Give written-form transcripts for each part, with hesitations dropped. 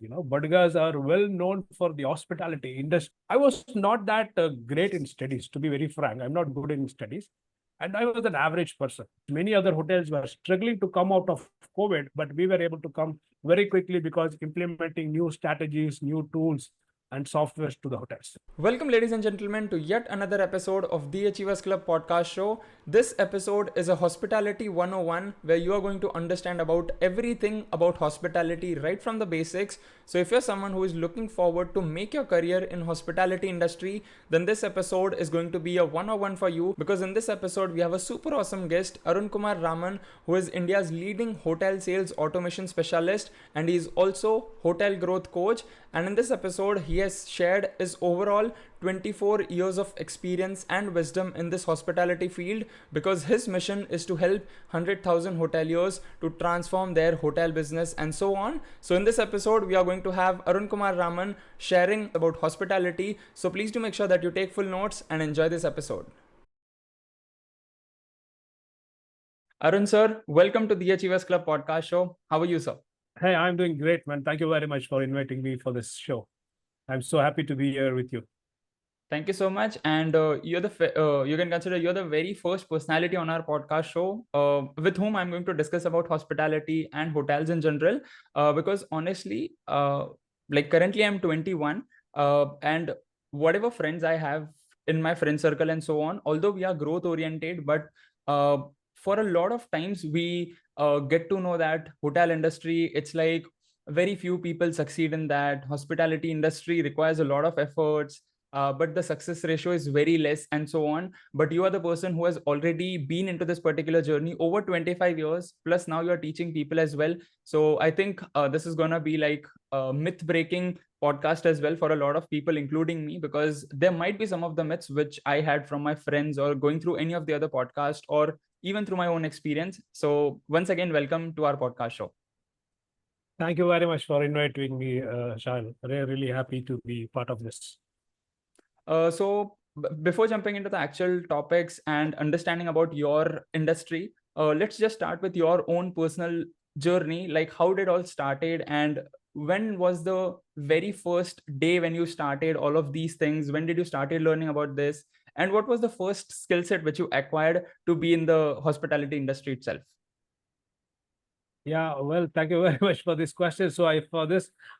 Badagas are well known for the hospitality industry. I was not that great in studies, to be very frank. I'm not good in studies. And I was an average person. Many other hotels were struggling to come out of COVID, but we were able to come very quickly because implementing new strategies, new tools, and softwares to the hotels. Welcome, ladies and gentlemen, to yet another episode of the Achievers Club podcast show. This episode is a Hospitality 101 where you are going to understand about everything about hospitality right from the basics. So if you're someone who is looking forward to make your career in hospitality industry, then this episode is going to be a 101 for you, because in this episode we have a super awesome guest, Arunkumar Raman, who is India's leading hotel sales automation specialist, and he is also hotel growth coach. And in this episode he has shared his overall 24 years of experience and wisdom in this hospitality field, because his mission is to help 100,000 hoteliers to transform their hotel business and so on. So in this episode we are going to have Arunkumar Raman sharing about hospitality. So please do make sure that you take full notes and enjoy this episode. Arun sir, welcome to the Achievers Club podcast show. How are you, sir? Hey, I'm doing great, man. Thank you very much for inviting me for this show. I'm so happy to be here with you. Thank you so much. And you can consider you're the very first personality on our podcast show with whom I'm going to discuss about hospitality and hotels in general. Because honestly, like currently I'm 21, and whatever friends I have in my friend circle and so on, although we are growth oriented, but for a lot of times we get to know that hotel industry, it's like very few people succeed in that. Hospitality industry requires a lot of efforts, but the success ratio is very less and so on. But you are the person who has already been into this particular journey over 25 years, plus now you're teaching people as well. So I think this is going to be like a myth breaking podcast as well for a lot of people, including me, because there might be some of the myths which I had from my friends or going through any of the other podcasts or even through my own experience. So once again, welcome to our podcast show. Thank you very much for inviting me, Sahil. Really happy to be part of this. Before jumping into the actual topics and understanding about your industry, let's just start with your own personal journey. Like, how did all started, and when was the very first day when you started all of these things? When did you started learning about this? And what was the first skill set which you acquired to be in the hospitality industry itself? Yeah, well, thank you very much for this question. So I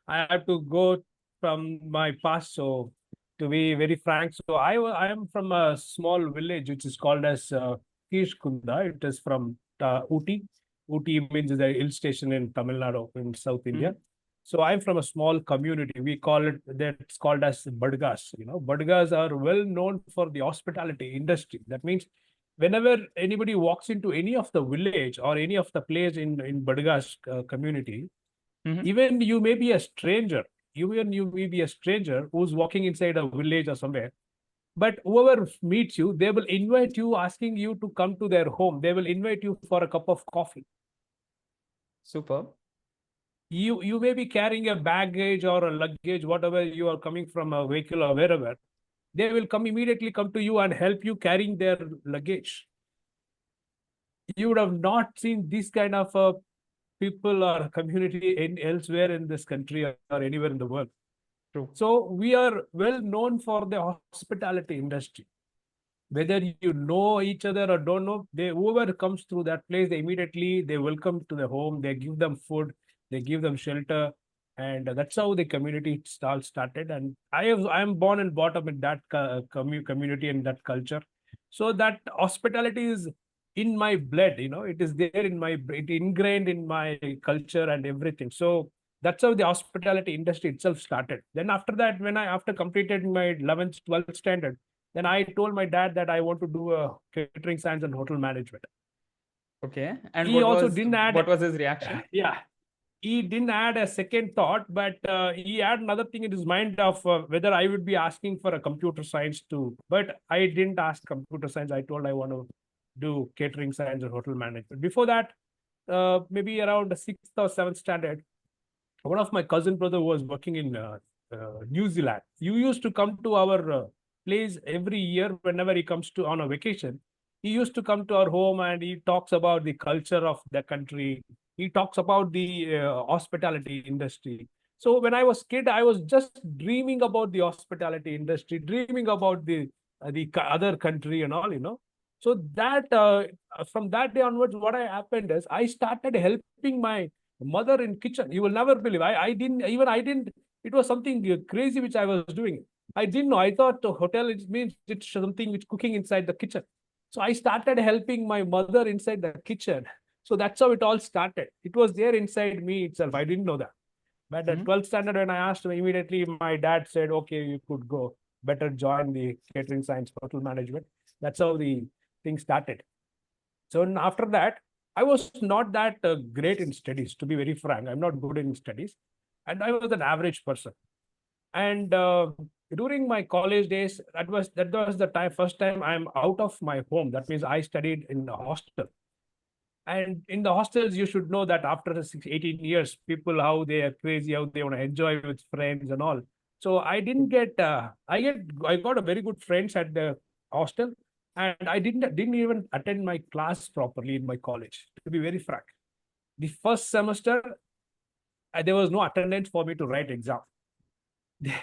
have to go from my past. So to be very frank, so I am from a small village which is called as Kishkunda. It is from Ooty. Ooty means the hill station in Tamil Nadu in South India. So I'm from a small community. We call it, that's called as Badagas. Badagas are well known for the hospitality industry. That means whenever anybody walks into any of the village or any of the place in Badaga's community, even you may be a stranger, even you may be a stranger who's walking inside a village or somewhere, but whoever meets you, they will invite you, asking you to come to their home. They will invite you for a cup of coffee. Super. You may be carrying a baggage or a luggage, whatever, you are coming from a vehicle or wherever. They will immediately come to you and help you carrying their luggage. You would have not seen this kind of people or community elsewhere in this country or anywhere in the world. True. So we are well known for the hospitality industry. Whether you know each other or don't know, whoever comes through that place, they welcome to the home, they give them food, they give them shelter, and that's how the community all started. And I am born and brought up in that community and that culture. So that hospitality is in my blood, it is there it ingrained in my culture and everything. So that's how the hospitality industry itself started. Then after that, after completed my 11th, 12th standard, then I told my dad that I want to do a catering science and hotel management. Okay. And He also didn't what add, was his reaction? yeah, he didn't add a second thought, but he had another thing in his mind of whether I would be asking for a computer science too. But I didn't ask computer science. I told I want to do catering science and hotel management. Before that, maybe around the 6th or 7th standard, one of my cousin brother was working in New Zealand. You used to come to our place every year whenever he comes to on a vacation. He used to come to our home and he talks about the culture of the country. He talks about the hospitality industry. So when I was kid, I was just dreaming about the hospitality industry, dreaming about the other country and all, So that from that day onwards, what I happened is I started helping my mother in kitchen. You will never believe. I didn't. It was something crazy which I was doing. I didn't know. I thought hotel it means it's something which cooking inside the kitchen. So I started helping my mother inside the kitchen. So that's how it all started. It was there inside me itself. I didn't know that. But at 12th standard, when I asked, immediately my dad said, okay, you could go. Better join the catering science hotel management. That's how the thing started. So after that, I was not that great in studies, to be very frank. I'm not good in studies. And I was an average person. And during my college days, that was the first time I'm out of my home. That means I studied in the hostel. And in the hostels, you should know that after 18 years, people, how they are crazy, how they want to enjoy with friends and all. So I didn't get, I got a very good friends at the hostel, and I didn't even attend my class properly in my college, to be very frank. The first semester, there was no attendance for me to write exam.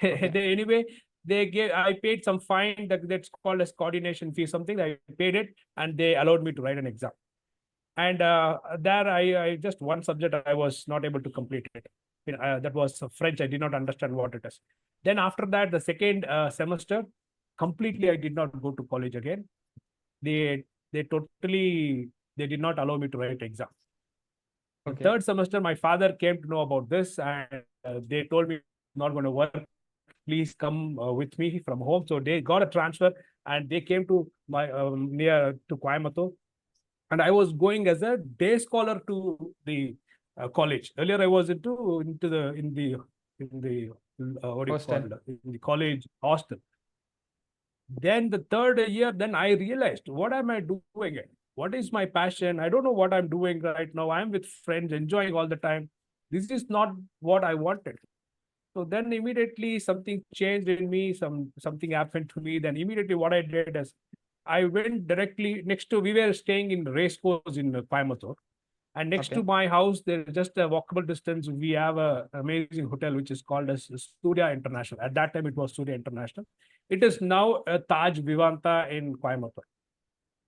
Anyway, I paid some fine that's called as coordination fee, something. I paid it, and they allowed me to write an exam. And there, I just one subject I was not able to complete it. That was French. I did not understand what it is. Then after that, the second semester, completely I did not go to college again. They totally they did not allow me to write exam. The third semester, my father came to know about this, and they told me not going to work. Please come with me from home. So they got a transfer, and they came to my near to Coimbatore. And I was going as a day scholar to the college. Earlier, I was into the in the what do you call Hostel. it, in the college hostel. Then the third year, then I realized, what am I doing it? What is my passion? I don't know what I'm doing right now. I'm with friends, enjoying all the time. This is not what I wanted. So then immediately something changed in me. Something happened to me. Then immediately what I did is I went directly next to, we were staying in race course in Coimbatore. And next to my house, there's just a walkable distance. We have a amazing hotel, which is called as Surya International. At that time, it was Surya International. It is now a Taj Vivanta in Coimbatore.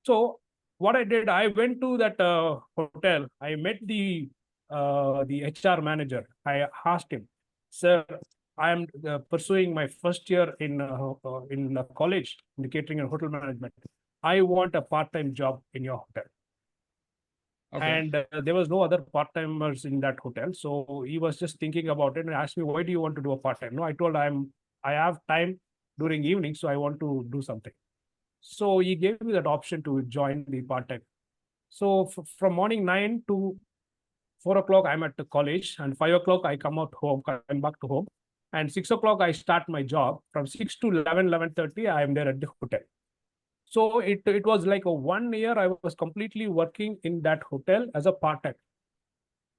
So what I did, I went to that hotel. I met the HR manager. I asked him, sir, I am pursuing my first year in college in the catering and hotel management. I want a part-time job in your hotel. And there was no other part-timers in that hotel. So he was just thinking about it and asked me, why do you want to do a part-time? No, I told I have time during evening, so I want to do something. So he gave me that option to join the part-time. So from morning 9 to 4 o'clock, I'm at the college, and 5 o'clock, I come back to home. And 6 o'clock, I start my job. From 6 to 11:30, I am there at the hotel. So it was like a 1 year I was completely working in that hotel as a part-time.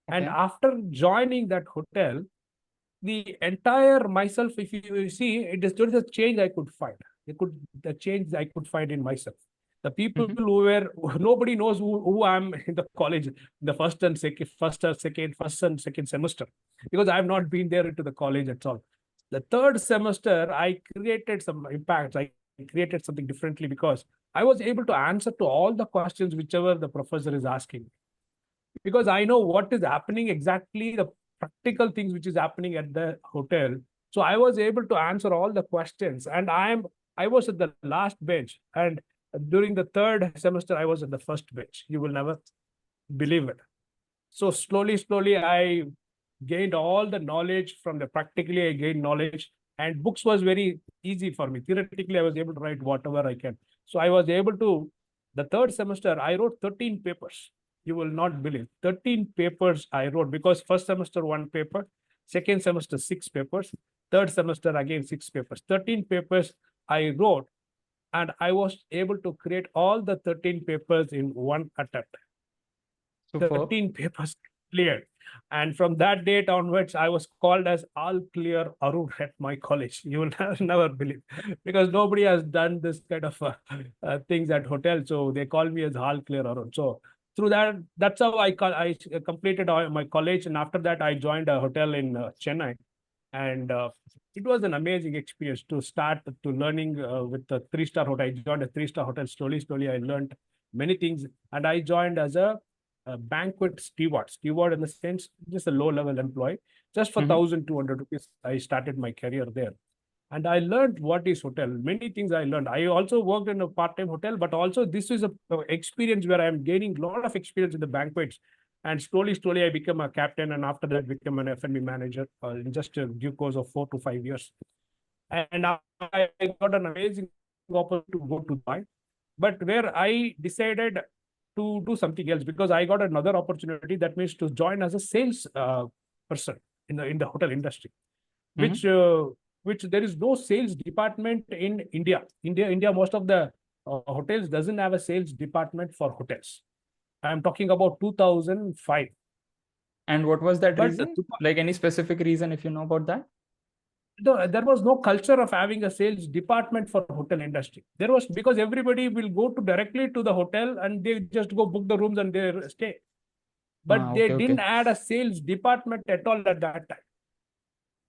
And after joining that hotel, the entire myself, if you see, it is just a change I could find. The change I could find in myself. The people who were, nobody knows who I'm in the college, the first and second semester, because I have not been there into the college at all. The third semester, I created some impacts. I created something differently because I was able to answer to all the questions whichever the professor is asking. Because I know what is happening exactly, the practical things which is happening at the hotel. So I was able to answer all the questions, and I was at the last bench, and during the third semester, I was at the first bench. You will never believe it. So slowly, I gained all the knowledge from the practically. I gained knowledge, and books was very easy for me. Theoretically, I was able to write whatever I can. So I was able to, the third semester, I wrote 13 papers. You will not believe 13 papers I wrote, because first semester, 1 paper, second semester, 6 papers, third semester, again, 6 papers, 13 papers I wrote. And I was able to create all the 13 papers in one attempt. 13 papers cleared. And from that date onwards, I was called as all clear Arun at my college. You will never believe, because nobody has done this kind of things at hotel. So they call me as all clear Arun. So through that's how I completed my college. And after that, I joined a hotel in Chennai. And it was an amazing experience to start to learning with the three-star hotel. I joined a three-star hotel. Slowly, I learned many things. And I joined as a banquet steward. Steward in the sense, just a low-level employee. Just for Mm-hmm. 1,200 rupees, I started my career there. And I learned what is hotel. Many things I learned. I also worked in a part-time hotel, but also this is a experience where I'm gaining a lot of experience in the banquets. And slowly, I became a captain, and after that, became an F&B manager in just a due course of 4 to 5 years. And I got an amazing opportunity to go to Dubai, but where I decided to do something else because I got another opportunity. That means to join as a sales person in the hotel industry, Mm-hmm. which which there is no sales department in India. India, most of the hotels doesn't have a sales department for hotels. I'm talking about 2005. And what was that But reason? Like any specific reason, if you know about that? there was no culture of having a sales department for hotel industry. There was, because everybody will go to directly to the hotel and they just go book the rooms and they stay. But they Okay, didn't okay, add a sales department at all at that time.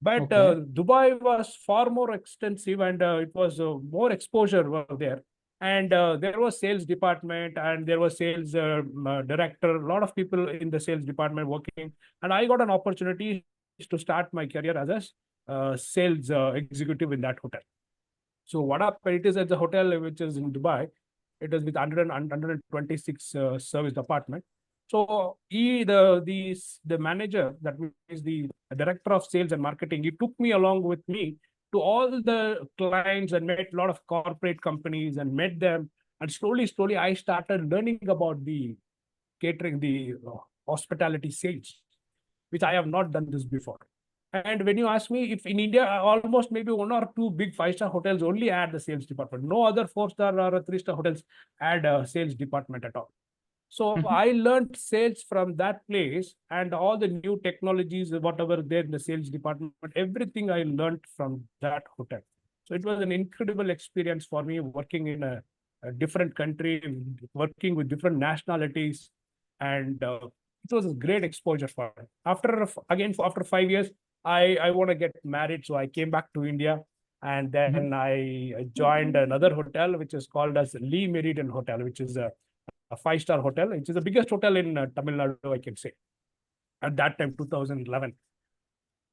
But okay. Dubai was far more extensive, and it was more exposure were there. And there was sales department, and there was sales director, a lot of people in the sales department working. And I got an opportunity to start my career as a sales executive in that hotel. So what up? It is at the hotel which is in Dubai. It is with 126 service department. So the manager, that is the director of sales and marketing, he took me along with me to all the clients and met a lot of corporate companies and met them. And slowly, I started learning about the catering, the hospitality sales, which I have not done this before. And when you ask me if in India, almost maybe one or two big five-star hotels only add the sales department. No other four-star or three-star hotels add a sales department at all. So Mm-hmm. I learned sales from that place, and all the new technologies, whatever there in the sales department, everything I learned from that hotel. So it was an incredible experience for me working in a different country, working with different nationalities, and it was a great exposure for me. After 5 years, I want to get married, so I came back to India, and Mm-hmm. then I joined another hotel which is called as Lee Meridian Hotel, which is a five-star hotel, which is the biggest hotel in Tamil Nadu, I can say, at that time, 2011.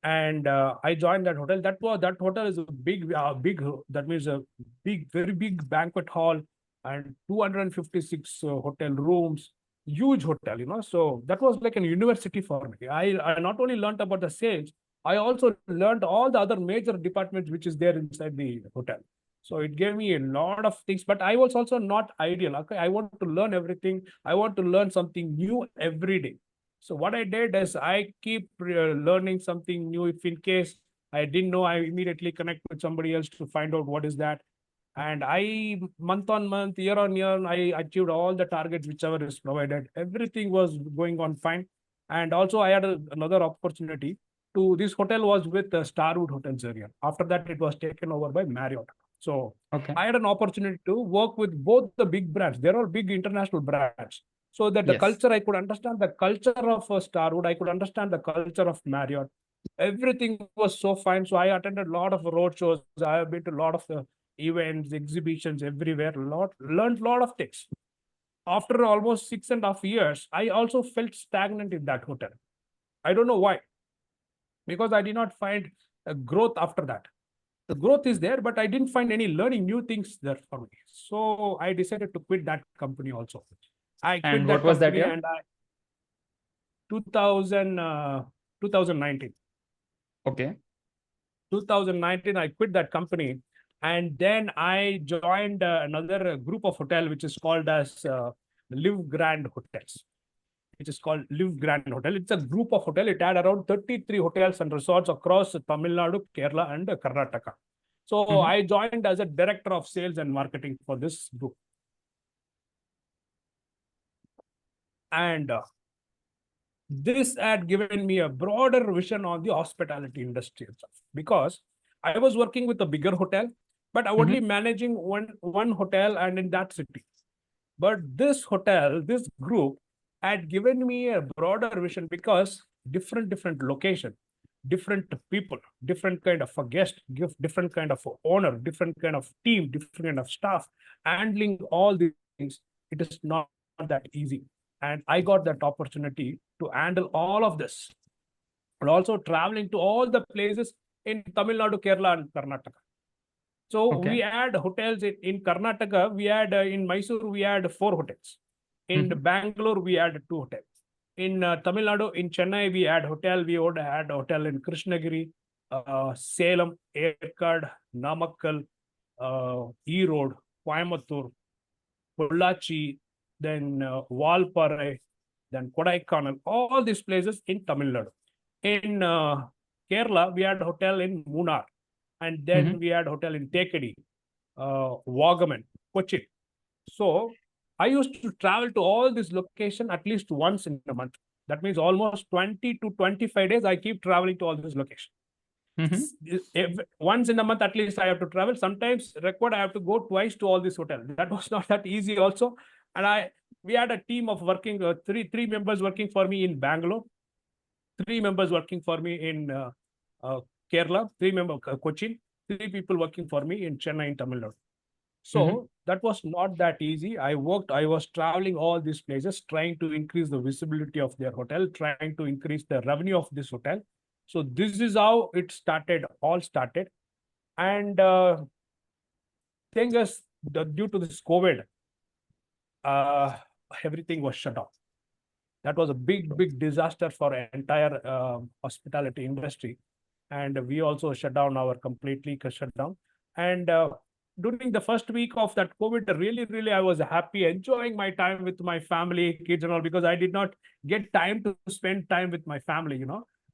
And I joined that hotel. That hotel is a big. That means a very big banquet hall and 256 hotel rooms. Huge hotel, So that was like a university for me. I not only learned about the sales, I also learned all the other major departments which is there inside the hotel. So it gave me a lot of things, but I was also not ideal. Okay, I want to learn everything. I want to learn something new every day. So what I did is I keep learning something new. If in case I didn't know, I immediately connect with somebody else to find out what is that. And I, month on month, year on year, I achieved all the targets whichever is provided. Everything was going on fine. And also I had another opportunity to, this hotel was with Starwood Hotels earlier. After that, it was taken over by Marriott. So Okay. I had an opportunity to work with both the big brands. They're all big international brands. So that the Yes. culture, I could understand the culture of Starwood, I could understand the culture of Marriott. Everything was so fine. So I attended a lot of road shows. I have been to a lot of events, exhibitions everywhere. Learned a lot of things. After almost 6.5 years, I also felt stagnant in that hotel. I don't know why, because I did not find a growth after that. The growth is there, but I didn't find any learning new things there for me. So I decided to quit that company also. I quit And what that was that company year? and 2000, 2019. Okay. 2019, I quit that company. And then I joined another group of hotel, which is called as Live Grand Hotels, which is called Live Grand Hotel. It's a group of hotel. It had around 33 hotels and resorts across Tamil Nadu, Kerala, and Karnataka. So Mm-hmm. I joined as a director of sales and marketing for this group. And this had given me a broader vision on the hospitality industry itself, because I was working with a bigger hotel, but I only Mm-hmm. managing one hotel and in that city. But this hotel, this group had given me a broader vision, because different location, different people, different kind of a guest, different kind of owner, different kind of team, different kind of staff, handling all these things. It is not that easy. And I got that opportunity to handle all of this, and also traveling to all the places in Tamil Nadu, Kerala, and Karnataka. So we Okay. had hotels in Karnataka. We had in Mysore, we had 4 hotels. In Bangalore, we had 2 hotels. In Tamil Nadu, in Chennai, we had hotel. We would had hotel in Krishnagiri, Salem, Erkad, Namakkal, Erode, Coimbatore, Pollachi, then Valparai, then Kodaikanal. All these places in Tamil Nadu. In Kerala, we had hotel in Munnar, and then we had hotel in Tekadi, Wagaman, Cochin. So I used to travel to all this location at least once in a month. That means almost 20 to 25 days I keep traveling to all this location. Once in a month at least I have to travel. Sometimes record I have to go twice to all this hotel. That was not that easy also. And we had a team of working, three members working for me in Bangalore, 3 members working for me in Kerala, 3 members Cochin, 3 people working for me in Chennai and Tamil Nadu. So that was not that easy. I was traveling all these places, trying to increase the visibility of their hotel, trying to increase the revenue of this hotel. So this is how it all started. And thing is, due to this COVID, everything was shut down. That was a big disaster for entire hospitality industry. And we also completely shut down. And during the first week of that COVID, really, I was happy, enjoying my time with my family, kids and all, because I did not get time to spend time with my family,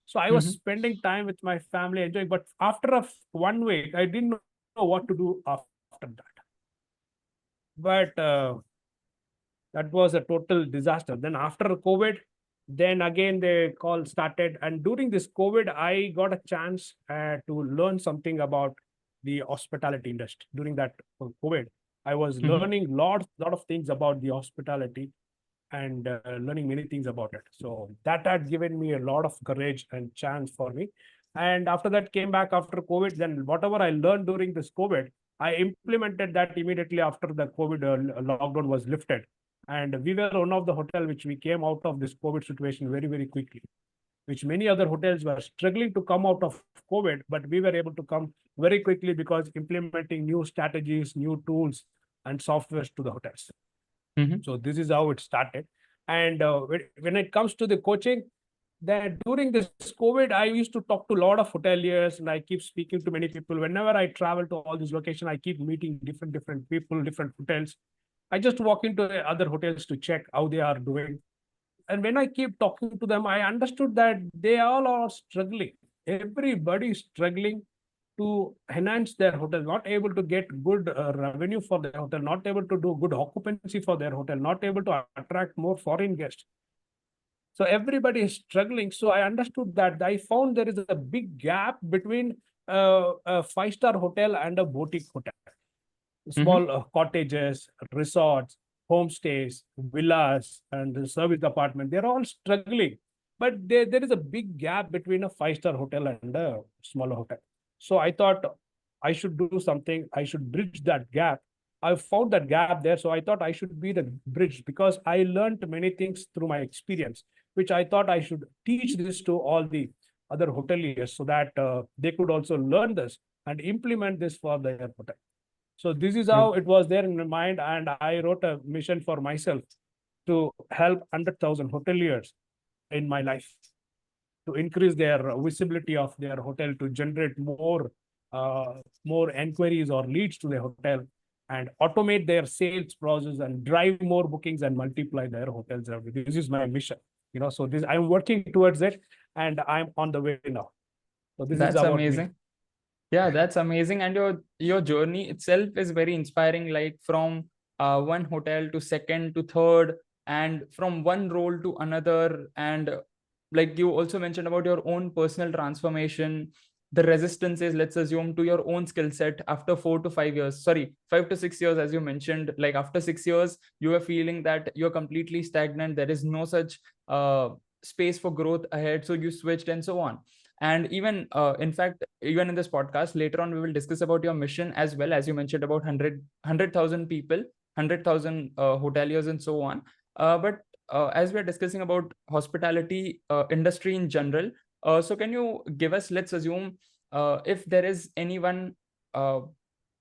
So I was spending time with my family, enjoying. But after 1 week, I didn't know what to do after that. But that was a total disaster. Then after COVID, then again the call started. And during this COVID, I got a chance to learn something about the hospitality industry. During that COVID, I was learning lot of things about the hospitality and learning many things about it. So that had given me a lot of courage and chance for me. And after that came back after COVID, then whatever I learned during this COVID, I implemented that immediately after the COVID lockdown was lifted. And we were one of the hotel which we came out of this COVID situation very quickly, which many other hotels were struggling to come out of COVID, but we were able to come very quickly because implementing new strategies, new tools, and softwares to the hotels. So this is how it started. And when it comes to the coaching, then during this COVID, I used to talk to a lot of hoteliers, and I keep speaking to many people. Whenever I travel to all these locations, I keep meeting different people, different hotels. I just walk into the other hotels to check how they are doing. And when I keep talking to them, I understood that they all are struggling. Everybody is struggling to enhance their hotel, not able to get good revenue for their hotel, not able to do good occupancy for their hotel, not able to attract more foreign guests. So everybody is struggling. So I understood that. I found there is a big gap between a 5-star hotel and a boutique hotel. Small cottages, resorts, homestays, villas, and service apartment. They're all struggling. But there is a big gap between a 5-star hotel and a smaller hotel. So I thought I should do something. I should bridge that gap. I found that gap there. So I thought I should be the bridge, because I learned many things through my experience, which I thought I should teach this to all the other hoteliers so that they could also learn this and implement this for their hotel. So this is how it was there in my mind. And I wrote a mission for myself to help 100,000 hoteliers in my life, to increase their visibility of their hotel, to generate more enquiries or leads to the hotel, and automate their sales process and drive more bookings and multiply their hotels. This is my mission, so this I'm working towards it, and I'm on the way now. So this is That's about amazing. me. Yeah, that's amazing. And your journey itself is very inspiring, like from one hotel to second to third, and from one role to another. And like you also mentioned about your own personal transformation, the resistances, let's assume, to your own skill set after 4 to 5 years, sorry, 5 to 6 years, as you mentioned, like after 6 years, you were feeling that you're completely stagnant. There is no such space for growth ahead. So you switched and so on. And even in fact, even in this podcast later on, we will discuss about your mission as well, as you mentioned about 100,000 people, 100,000 hoteliers and so on. But as we are discussing about hospitality industry in general, so can you give us, let's assume if there is anyone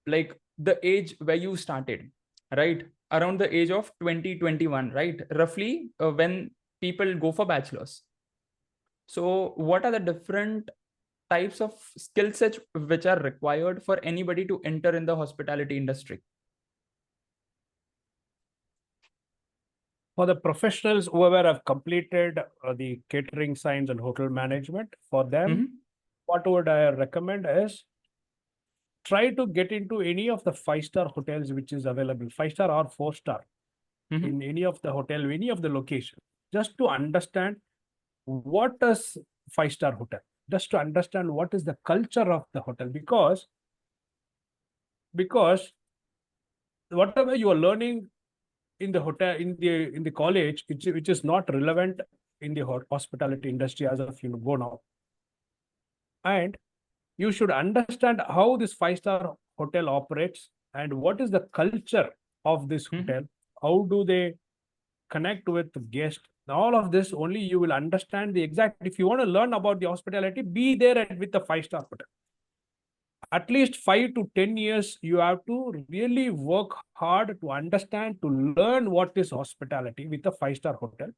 like the age where you started, right, around the age of 20, 21, right, roughly when people go for bachelors. So what are the different types of skill sets which are required for anybody to enter in the hospitality industry? For the professionals, whoever have completed the catering science and hotel management, for them, what would I recommend is try to get into any of the 5-star hotels which is available, 5-star or 4-star, in any of the hotel, any of the location, just to understand what is 5-star hotel, just to understand what is the culture of the hotel, because whatever you are learning in the hotel, in the college, which is not relevant in the hospitality industry as of go now. And you should understand how this 5-star hotel operates and what is the culture of this hotel. How do they connect with the guest? All of this only you will understand the exact. If you want to learn about the hospitality, be there with the 5-star hotel. At least 5 to 10 years, you have to really work hard to understand, to learn what is hospitality with a 5-star hotel.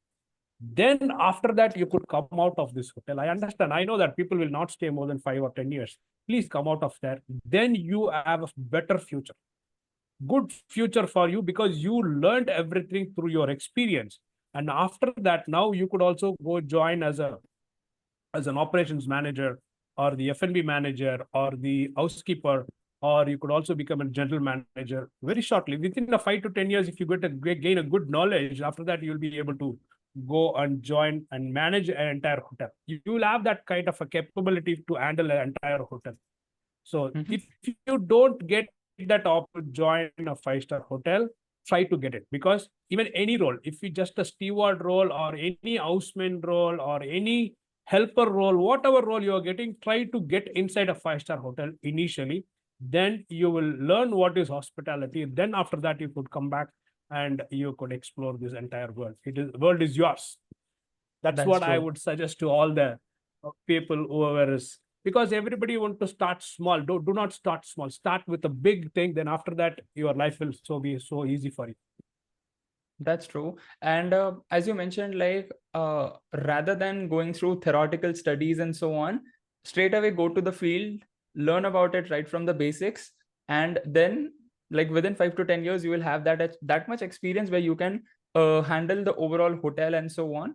Then after that, you could come out of this hotel. I understand. I know that people will not stay more than 5 or 10 years. Please come out of there. Then you have a better future. Good future for you because you learned everything through your experience. And after that, now you could also go join as an operations manager or the F&B manager or the housekeeper, or you could also become a general manager very shortly. Within the 5 to 10 years, if you gain a good knowledge, after that, you'll be able to go and join and manage an entire hotel. You will have that kind of a capability to handle an entire hotel. So if you don't get that opportunity to join a 5-star hotel, try to get it, because even any role, if you just a steward role or any houseman role or any helper role, whatever role you are getting, try to get inside a 5-star hotel initially. Then you will learn what is hospitality. Then after that, you could come back and you could explore this entire world. World is yours. That's what I would suggest to all the people, whoever is, because everybody want to start small. Do not start small. Start with a big thing. Then after that, your life will be so easy for you. That's true. And as you mentioned, like rather than going through theoretical studies and so on, straight away go to the field, learn about it right from the basics, and then like within 5 to 10 years, you will have that much experience where you can handle the overall hotel and so on,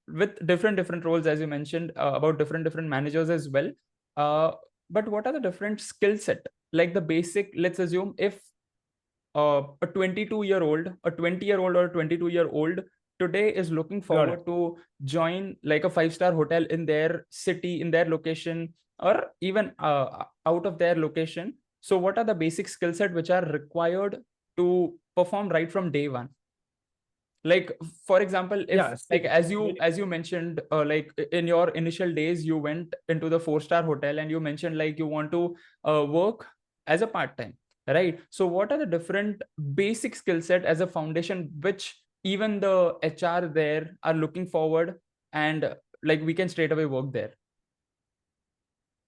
with different roles, as you mentioned, about different managers as well. But what are the different skill set? Like the basic, let's assume if a 22-year-old, a 20-year-old or a 22-year-old today is looking forward to join like a 5-star hotel in their city, in their location, or even out of their location. So what are the basic skill set which are required to perform right from day one? Like, for example, if like as you mentioned, like in your initial days, you went into the 4-star hotel and you mentioned like you want to work as a part-time, right? So what are the different basic skill set as a foundation which even the HR there are looking forward, and like we can straight away work there?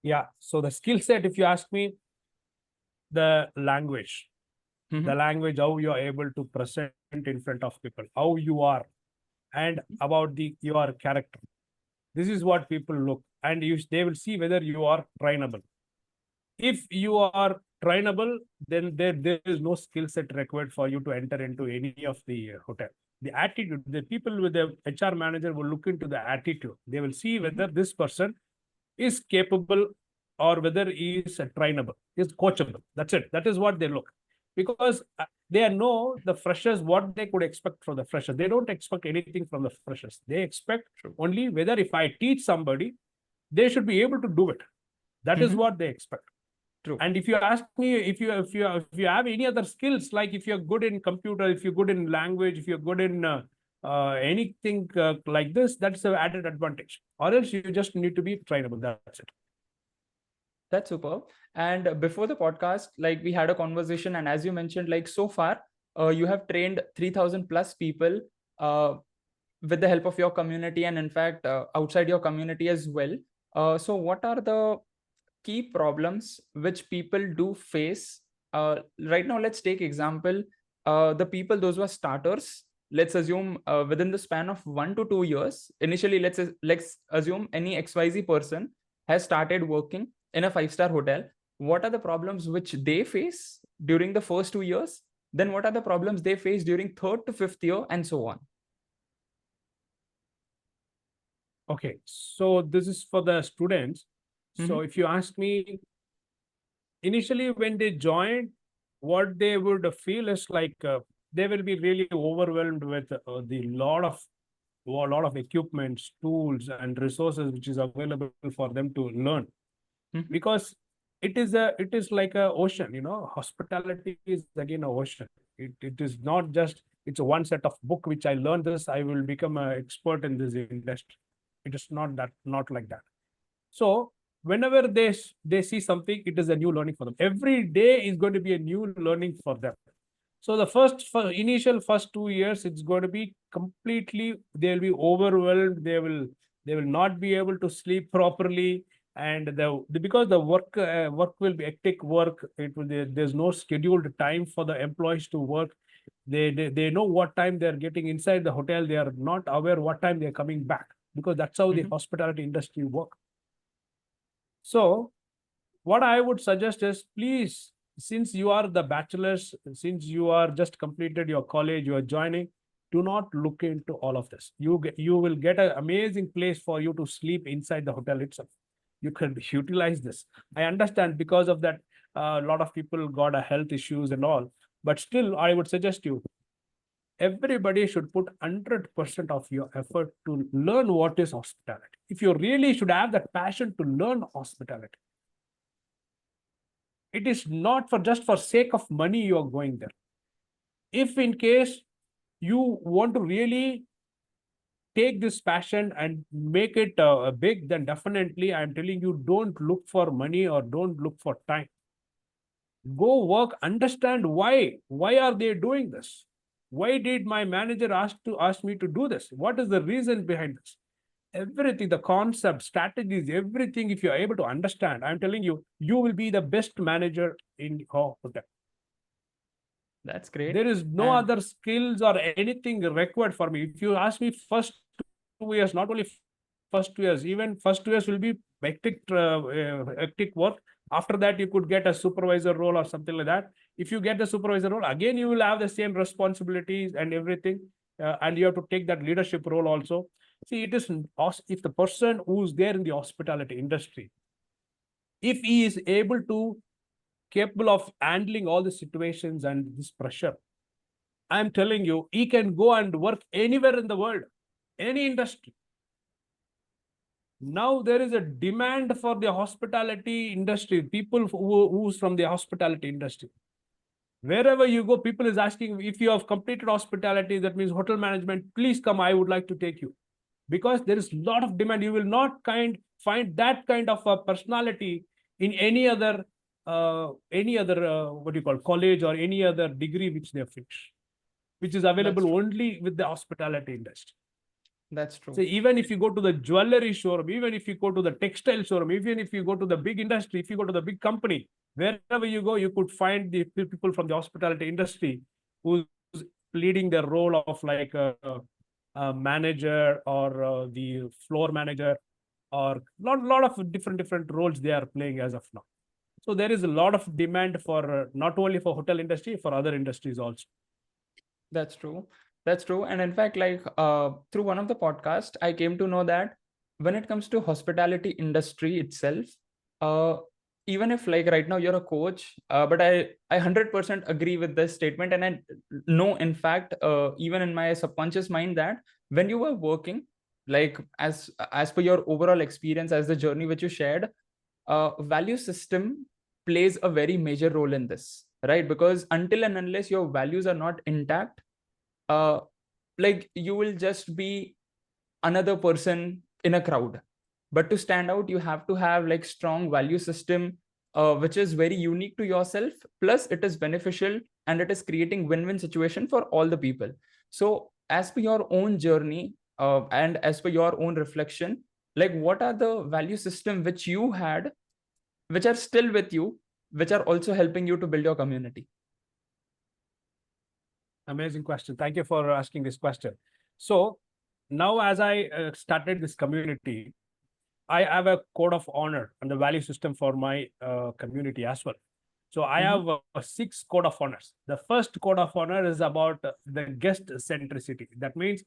Yeah. So the skill set, if you ask me, the language, how you are able to present in front of people, how you are, and about your character. This is what people look, and they will see whether you are trainable. If you are trainable, then there is no skill set required for you to enter into any of the hotel. The attitude, the people with the HR manager will look into the attitude. They will see whether this person is capable or whether he is trainable, is coachable. That's it. That is what they look. Because they know the freshers, what they could expect from the freshers. They don't expect anything from the freshers. They expect only whether if I teach somebody, they should be able to do it. That is what they expect. True. And if you ask me, if you have any other skills, like if you're good in computer, if you're good in language, if you're good in anything like this, that's an added advantage. Or else you just need to be trainable. That's it. That's superb. And before the podcast, like we had a conversation, and as you mentioned, like so far, you have trained 3,000 plus people uh, with the help of your community, and in fact, outside your community as well. So, what are the key problems which people do face? Right now, let's take example the people those who are starters. Let's assume within the span of 1 to 2 years. Initially, let's assume any XYZ person has started working in a five-star hotel. What are the problems which they face during the first 2 years? Then what are the problems they face during third to fifth year, and so on? Okay, so this is for the students. So Mhm. if you ask me, initially when they join, what they would feel is like they will be really overwhelmed with the lot of equipments, tools, and resources which is available for them to learn. Mhm. Because it is like a ocean, you know. Hospitality is again a ocean. It is not just it's a one set of book which I learned this, I will become an expert in this industry. It is not like that. So whenever they see something, it is a new learning for them. Every day is going to be a new learning for them. So the initial first 2 years, it's going to be completely, they'll be overwhelmed. They will not be able to sleep properly. And because the work will be hectic work. There's no scheduled time for the employees to work. They know what time they're getting inside the hotel. They are not aware what time they're coming back, because that's how the Mhm. hospitality industry work. So what I would suggest is, please, since you are the bachelors, since you are just completed your college, you are joining, do not look into all of this. You will get an amazing place for you to sleep inside the hotel itself. You can utilize this. I understand because of that, a lot of people got a health issues and all, but still, I would suggest you, everybody should put 100% of your effort to learn what is hospitality. If you really should have that passion to learn hospitality, it is not for just for sake of money you are going there. If in case you want to really take this passion and make it big, then definitely I'm telling you, don't look for money or don't look for time. Go work, understand why are they doing this. Why did my manager ask me to do this? What is the reason behind this? Everything, the concept, strategies, everything, if you're able to understand, I'm telling you, you will be the best manager in your hotel. That's great. There is no And other skills or anything required for me. If you ask me, first 2 years, not only first 2 years, even first 2 years will be hectic work. After that, you could get a supervisor role or something like that. If you get the supervisor role, again, you will have the same responsibilities and everything. And you have to take that leadership role also. See, it is if the person who's there in the hospitality industry, if he is able to capable of handling all the situations and this pressure, I'm telling you, he can go and work anywhere in the world, any industry. Now there is a demand for the hospitality industry, people who's from the hospitality industry. Wherever you go, people is asking, if you have completed hospitality, that means hotel management, please come, I would like to take you. Because there is a lot of demand. You will not find that kind of a personality in any other what do you call, college or any other degree which they finish, which is that's available true. only with the hospitality industry. That's So true. even if you go to the jewelry showroom, even if you go to the textile showroom, even if you go to the big industry, if you go to the big company, wherever you go, you could find the people from the hospitality industry who's leading the role of like a manager or the floor manager, or lot of different roles they are playing as of now. So there is a lot of demand for not only for hotel industry, for other industries also. That's true. That's true. And in fact, like through one of the podcasts, I came to know that when it comes to hospitality industry itself, uh, even if like right now you're a coach, but I 100% agree with this statement, and I know in fact, even in my subconscious mind, that when you were working, like as per your overall experience, as the journey which you shared, value system plays a very major role in this, right? Because until and unless your values are not intact, uh, like you will just be another person in a crowd. But to stand out, you have to have like strong value system, which is very unique to yourself. Plus, it is beneficial and it is creating win-win situation for all the people. So, as per your own journey and as per your own reflection, like what are the value system which you had, which are still with you, which are also helping you to build your community? Amazing question. Thank you for asking this question. So now, as I started this community, I have a code of honor and the value system for my community as well. So I have 6 code of honors. The first code of honor is about the guest centricity. That means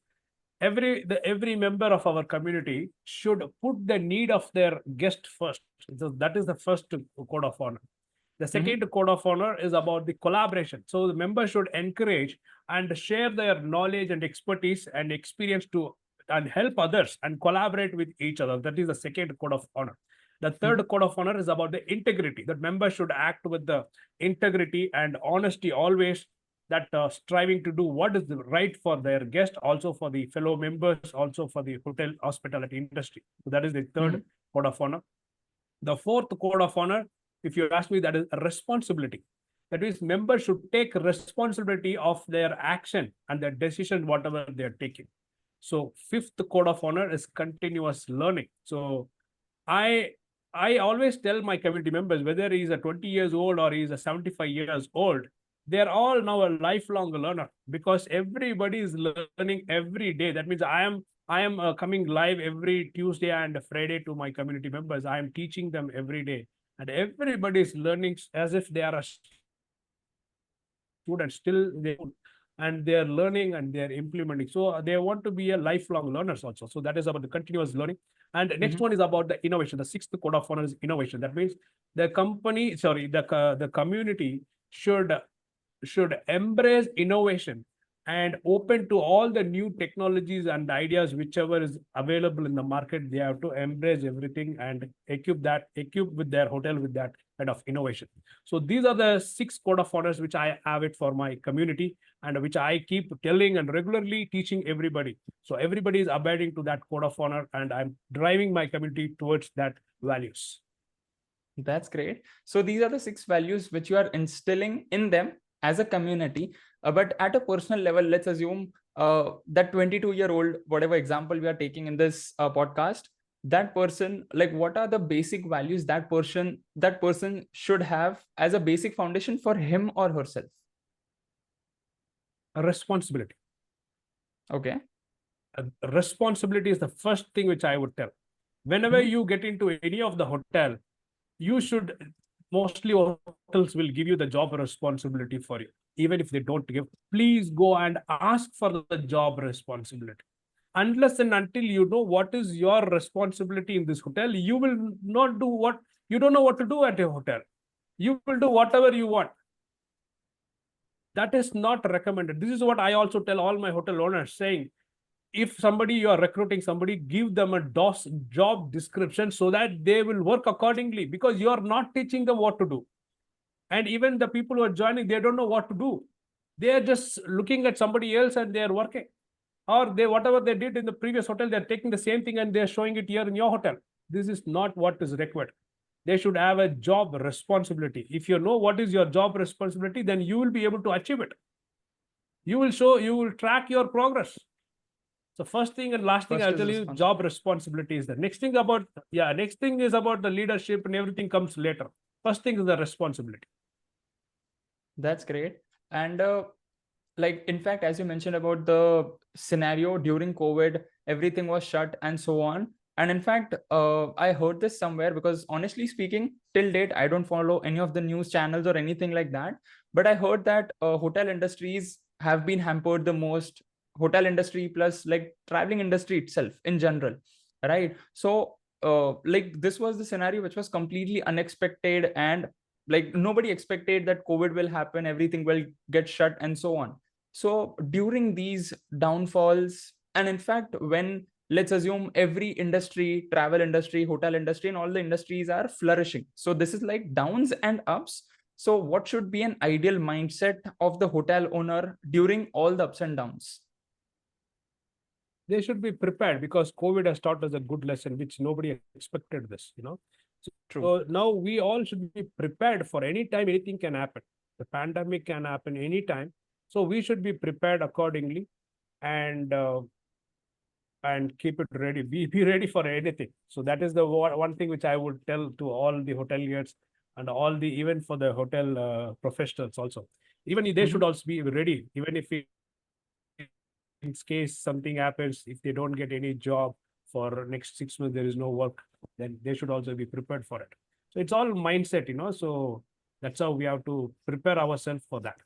every member of our community should put the need of their guest first. So that is the first code of honor. The second code of honor is about the collaboration. So the members should encourage and share their knowledge and expertise and experience to and help others and collaborate with each other. That is the second code of honor. The third code of honor is about the integrity. That members should act with the integrity and honesty always, that striving to do what is the right for their guest, also for the fellow members, also for the hotel hospitality industry. So that is the third code of honor. The fourth code of honor, if you ask me, that is a responsibility. That means members should take responsibility of their action and their decision, whatever they're taking. So fifth code of honor is continuous learning. So I always tell my community members, whether he's a 20 years old or he's a 75 years old, they're all now a lifelong learner, because everybody is learning every day. That means I am coming live every Tuesday and Friday to my community members. I am teaching them every day, and everybody is learning as if they are a student still, and they are learning and they are implementing. So they want to be a lifelong learners also. So that is about the continuous learning. And the next one is about the innovation. The sixth code of honor is innovation. That means the community should embrace innovation and open to all the new technologies and ideas, whichever is available in the market. They have to embrace everything and equip with their hotel with that kind of innovation. So these are the 6 code of honors which I have it for my community, and which I keep telling and regularly teaching everybody. So everybody is abiding to that code of honor, and I'm driving my community towards that values. That's great. So these are the 6 values which you are instilling in them as a community. But at a personal level, let's assume that 22-year-old, whatever example we are taking in this podcast, that person, like what are the basic values that person should have as a basic foundation for him or herself? A responsibility. Okay. Responsibility is the first thing which I would tell. Whenever you get into any of the hotel, you should, mostly hotels will give you the job responsibility for you. Even if they don't give, please go and ask for the job responsibility. Unless and until you know what is your responsibility in this hotel, you will not do what you don't know what to do at a hotel. You will do whatever you want. That is not recommended. This is what I also tell all my hotel owners, saying, if somebody you are recruiting somebody, give them a DOS job description so that they will work accordingly, because you are not teaching them what to do. And even the people who are joining, they don't know what to do. They are just looking at somebody else and they are working. Or they, whatever they did in the previous hotel, they're taking the same thing and they're showing it here in your hotel. This is not what is required. They should have a job responsibility. If you know what is your job responsibility, then you will be able to achieve it. You will track your progress. So first thing and last thing, I'll tell you, job responsibility is the next thing next thing is about the leadership, and everything comes later. First thing is the responsibility. That's great. And like, in fact, as you mentioned about the scenario during COVID, everything was shut and so on. And in fact, I heard this somewhere, because honestly speaking, till date, I don't follow any of the news channels or anything like that. But I heard that hotel industries have been hampered the most, hotel industry plus like traveling industry itself in general, right? So like this was the scenario which was completely unexpected, and like nobody expected that COVID will happen, everything will get shut and so on. So during these downfalls, and in fact, when, let's assume, every industry, travel industry, hotel industry, and all the industries are flourishing, so this is like downs and ups. So what should be an ideal mindset of the hotel owner during all the ups and downs? they should be prepared, because COVID has taught us a good lesson, which nobody expected this, you know. True. So now we all should be prepared for any time anything can happen. The pandemic can happen anytime. So we should be prepared accordingly, and keep it ready. Be ready for anything. So that is the one thing which I would tell to all the hoteliers and all the, even for the hotel professionals also. Even they should also be ready, even if in case something happens, if they don't get any job for next 6 months, there is no work, then they should also be prepared for it. So it's all mindset, you know. So that's how we have to prepare ourselves for that.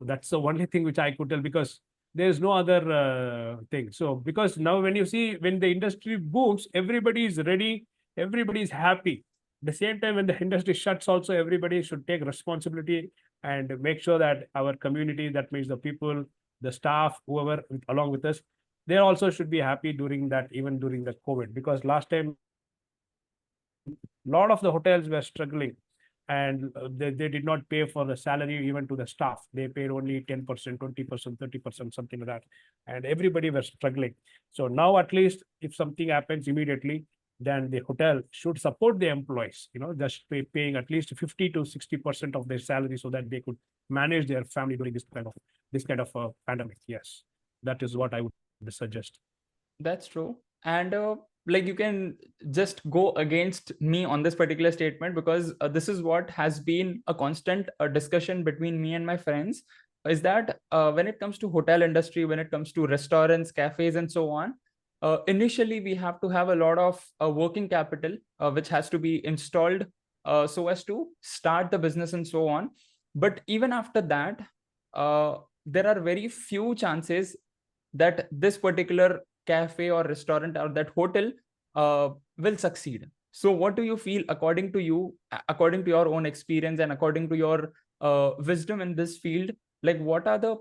That's the only thing which I could tell, because there's no other thing. So because now when you see, when the industry booms, everybody is ready, everybody is happy. At the same time, when the industry shuts also, everybody should take responsibility and make sure that our community, that means the people, the staff, whoever along with us, they also should be happy during that, even during the COVID. Because last time, a lot of the hotels were struggling, and they did not pay for the salary even to the staff. They paid only 10%, 20%, 30%, something like that. And everybody was struggling. So now at least if something happens immediately, then the hotel should support the employees, you know, just paying at least 50 to 60% of their salary, so that they could manage their family during this kind of pandemic. Yes, that is what I would suggest. That's true. And like, you can just go against me on this particular statement, because this is what has been a constant discussion between me and my friends, is that when it comes to hotel industry, when it comes to restaurants, cafes, and so on, initially we have to have a lot of working capital, which has to be installed so as to start the business and so on. But even after that, there are very few chances that this particular cafe or restaurant or that hotel will succeed. So what do you feel, according to you, according to your own experience and according to your wisdom in this field, like, what are the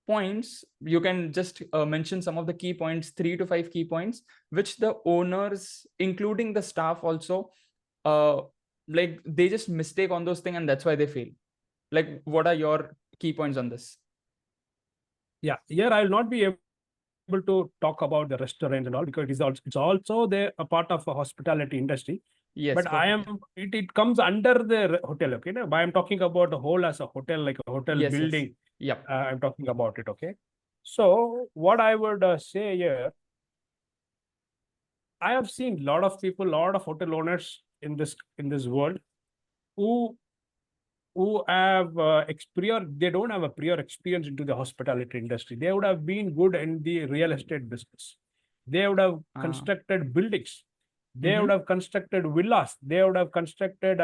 points? You can just mention some of the key points, 3 to 5 key points, which the owners, including the staff also, uh, like, they just mistake on those things, and that's why they fail. Like, what are your key points on this? Yeah, here I will not be able to talk about the restaurant and all, because it's also a part of a hospitality industry. Yes, But perfect. it comes under the hotel. Okay, now I'm talking about the whole as a hotel, like a hotel Yes, yes. building. Yep. I'm talking about it. Okay, so what I would say here, I have seen a lot of people, a lot of hotel owners in this world, who have they don't have a prior experience into the hospitality industry. They would have been good in the real estate business. They would have constructed buildings. They would have constructed villas. They would have constructed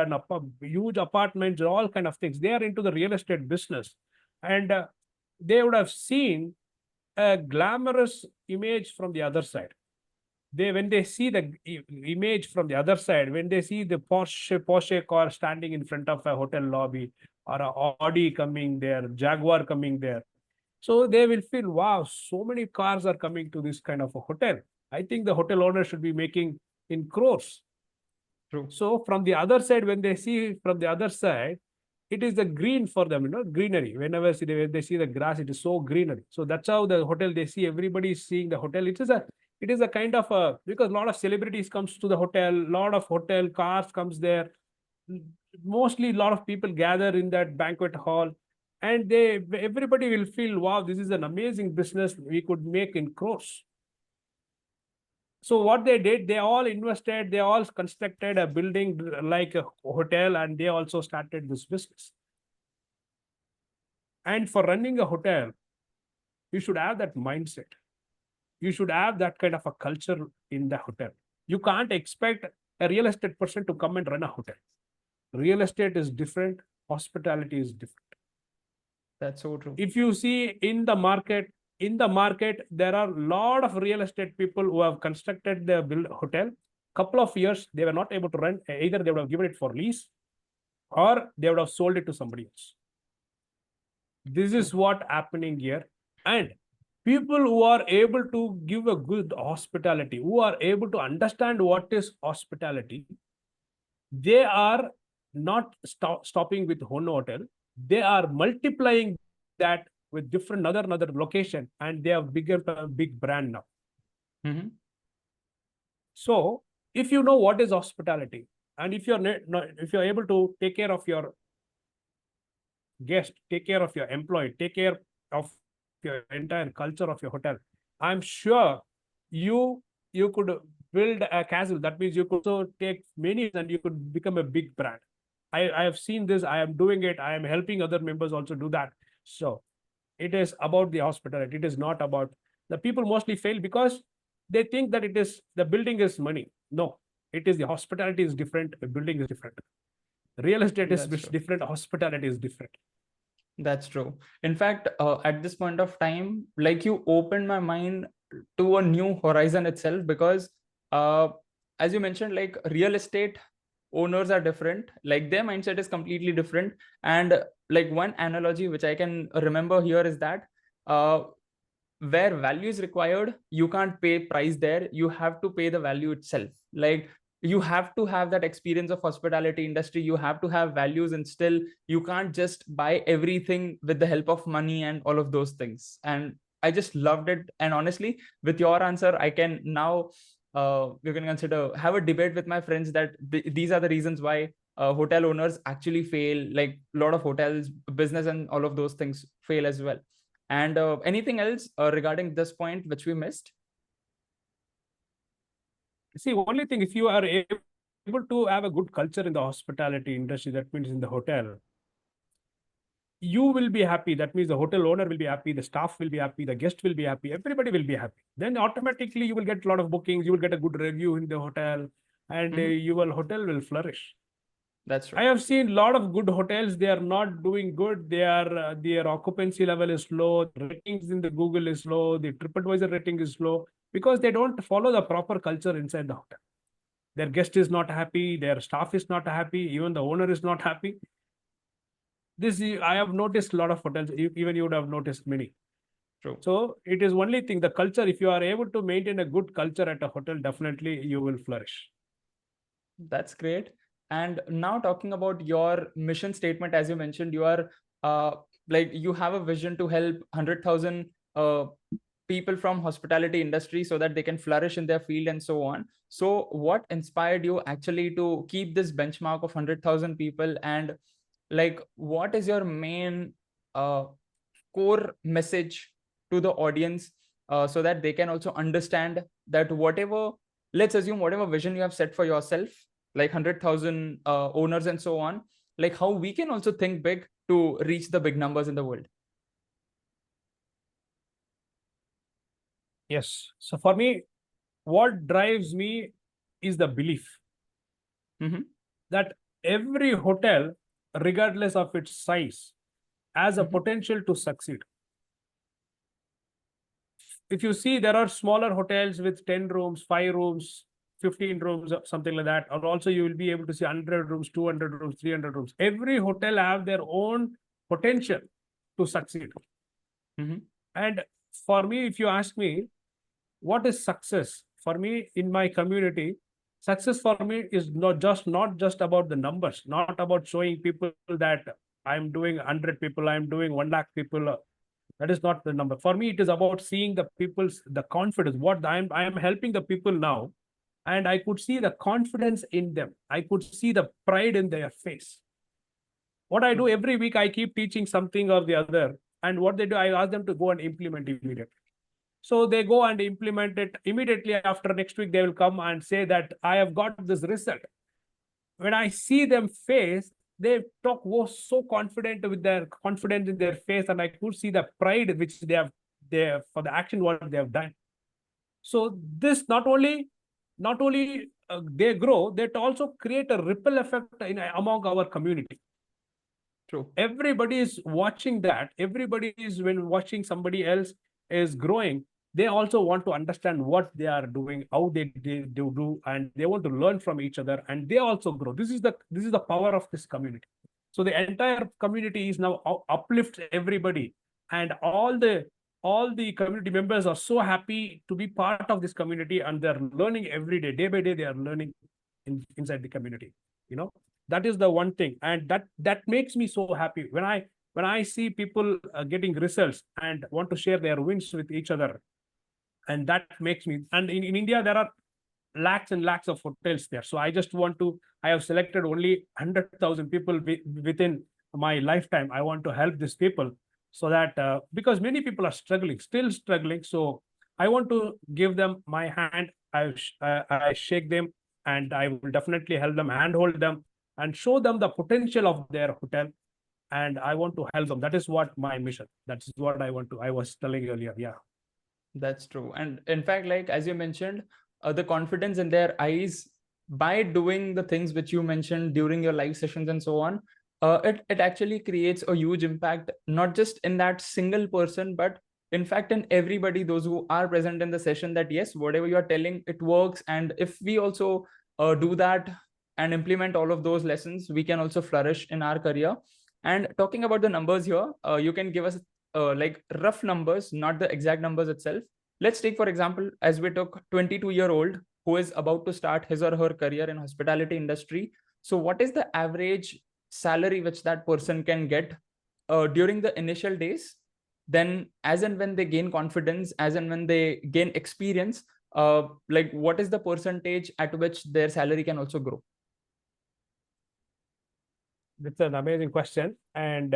huge apartments, all kind of things. They are into the real estate business, and they would have seen a glamorous image from the other side. When they see the image from the other side, when they see the Porsche car standing in front of a hotel lobby, or a Audi coming there, Jaguar coming there, so they will feel, wow, so many cars are coming to this kind of a hotel. I think the hotel owner should be making in crores. True. So from the other side, when they see from the other side, it is the green for them, you know, greenery. Whenever they see the grass, it is so greenery. So that's how the hotel, they see, everybody is seeing the hotel. It is a kind of a, because a lot of celebrities comes to the hotel, a lot of hotel cars comes there. Mostly a lot of people gather in that banquet hall, and everybody will feel, wow, this is an amazing business we could make in crores. So what they did, they all invested, they all constructed a building like a hotel, and they also started this business. And for running a hotel, you should have that mindset. You should have that kind of a culture in the hotel. You can't expect a real estate person to come and run a hotel. Real estate is different. Hospitality is different. That's so true. If you see in the market, there are a lot of real estate people who have constructed the hotel. Couple of years, they were not able to run. Either they would have given it for lease, or they would have sold it to somebody else. This is what happening here. And people who are able to give a good hospitality, who are able to understand what is hospitality, they are not stopping with one hotel. They are multiplying that with different another location, and they have big brand now. So if you know what is hospitality, and if you're able to take care of your guest, take care of your employee, take care of your entire culture of your hotel, I'm sure you could build a castle. That means you could also take many and you could become a big brand. I have seen this, I am doing it, I am helping other members also do that. So it is about the hospitality. It is not about, the people mostly fail because they think that it is the building is money. No, it is the hospitality is different, the building is different. Real estate is different, hospitality is different. That's true. In fact, at this point of time, like, you opened my mind to a new horizon itself, because as you mentioned, like, real estate owners are different, like their mindset is completely different. And like, one analogy which I can remember here is that where value is required, you can't pay price there, you have to pay the value itself. Like, you have to have that experience of hospitality industry, you have to have values, and still you can't just buy everything with the help of money and all of those things. And I just loved it. And honestly, with your answer, I can now you can consider have a debate with my friends that these are the reasons why hotel owners actually fail, like a lot of hotels business and all of those things fail as well. And anything else regarding this point which we missed? See, only thing, if you are able to have a good culture in the hospitality industry, that means in the hotel, you will be happy. That means the hotel owner will be happy, the staff will be happy, the guest will be happy, everybody will be happy. Then automatically you will get a lot of bookings, you will get a good review in the hotel, and your hotel will flourish. That's right. I have seen a lot of good hotels, they are not doing good. Their occupancy level is low, ratings in the Google is low, the TripAdvisor rating is low, because they don't follow the proper culture inside the hotel. Their guest is not happy, their staff is not happy, even the owner is not happy. This I have noticed a lot of hotels, even you would have noticed many. True. So it is only thing, the culture. If you are able to maintain a good culture at a hotel, definitely you will flourish. That's great. And now, talking about your mission statement, as you mentioned, you are like, you have a vision to help 100,000 people from hospitality industry so that they can flourish in their field and so on. So what inspired you actually to keep this benchmark of 100,000 people? And like, what is your main core message to the audience so that they can also understand that whatever, let's assume whatever vision you have set for yourself, like 100,000 owners and so on, like how we can also think big to reach the big numbers in the world? Yes. So for me, what drives me is the belief that every hotel, regardless of its size, has a potential to succeed. If you see, there are smaller hotels with 10 rooms, 5 rooms, 15 rooms, something like that. Or also you will be able to see 100 rooms, 200 rooms, 300 rooms. Every hotel have their own potential to succeed. And for me, if you ask me, what is success? For me, in my community, success for me is not just about the numbers, not about showing people that I'm doing 100 people, I'm doing 1 lakh people. That is not the number. For me, it is about seeing the people's, the confidence. What I am helping the people now, and I could see the confidence in them. I could see the pride in their face. What I do every week, I keep teaching something or the other. And what they do, I ask them to go and implement immediately. So they go and implement it immediately. After next week, they will come and say that I have got this result. When I see them face, they talk so confident with their confidence in their face, and I could see the pride which they have there for the action what they have done. So this not only they grow, they also create a ripple effect among our community. True. Everybody is watching that. Everybody is, when watching somebody else is growing, they also want to understand what they are doing, how they do, and they want to learn from each other, and they also grow. This is the power of this community. So the entire community is now uplift everybody, and all the community members are so happy to be part of this community, and they're learning every day by day. They are learning inside the community. That is the one thing, and that makes me so happy when I see people getting results and want to share their wins with each other. And that makes me, and in India, there are lakhs and lakhs of hotels there. So I just want to, I have selected only 100,000 people within my lifetime. I want to help these people so that, because many people are struggling, still struggling. So I want to give them my hand. I shake them, and I will definitely help them, handhold them, and show them the potential of their hotel. And I want to help them. That is what my mission. That is what I want to. I was telling earlier. Yeah. That's true. And in fact, like as you mentioned, the confidence in their eyes by doing the things which you mentioned during your live sessions and so on, it actually creates a huge impact, not just in that single person, but in fact in everybody, those who are present in the session, that yes, whatever you are telling, it works. And if we also do that and implement all of those lessons, we can also flourish in our career. And talking about the numbers here, you can give us like rough numbers, not the exact numbers itself. Let's take, for example, as we took 22-year-old who is about to start his or her career in hospitality industry. So what is the average salary which that person can get during the initial days? Then as and when they gain confidence, as and when they gain experience, like what is the percentage at which their salary can also grow? That's an amazing question. And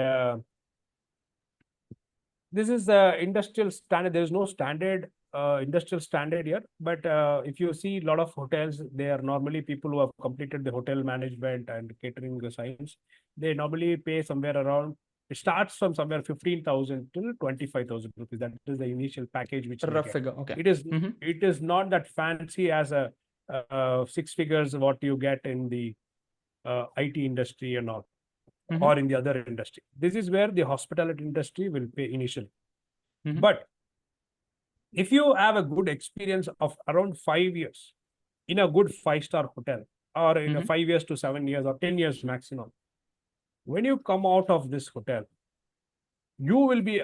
this is the industrial standard. There is no standard industrial standard here. But if you see a lot of hotels, they are normally people who have completed the hotel management and catering science. They normally pay somewhere around, it starts from somewhere 15,000 to 25,000 rupees. That is the initial package which they Rough get. figure. Okay. It is not that fancy as a six figures what you get in the IT industry and all, or in the other industry. This is where the hospitality industry will pay initially. But if you have a good experience of around 5 years in a good 5-star hotel, or in a 5 years to 7 years or 10 years maximum, when you come out of this hotel, you will be,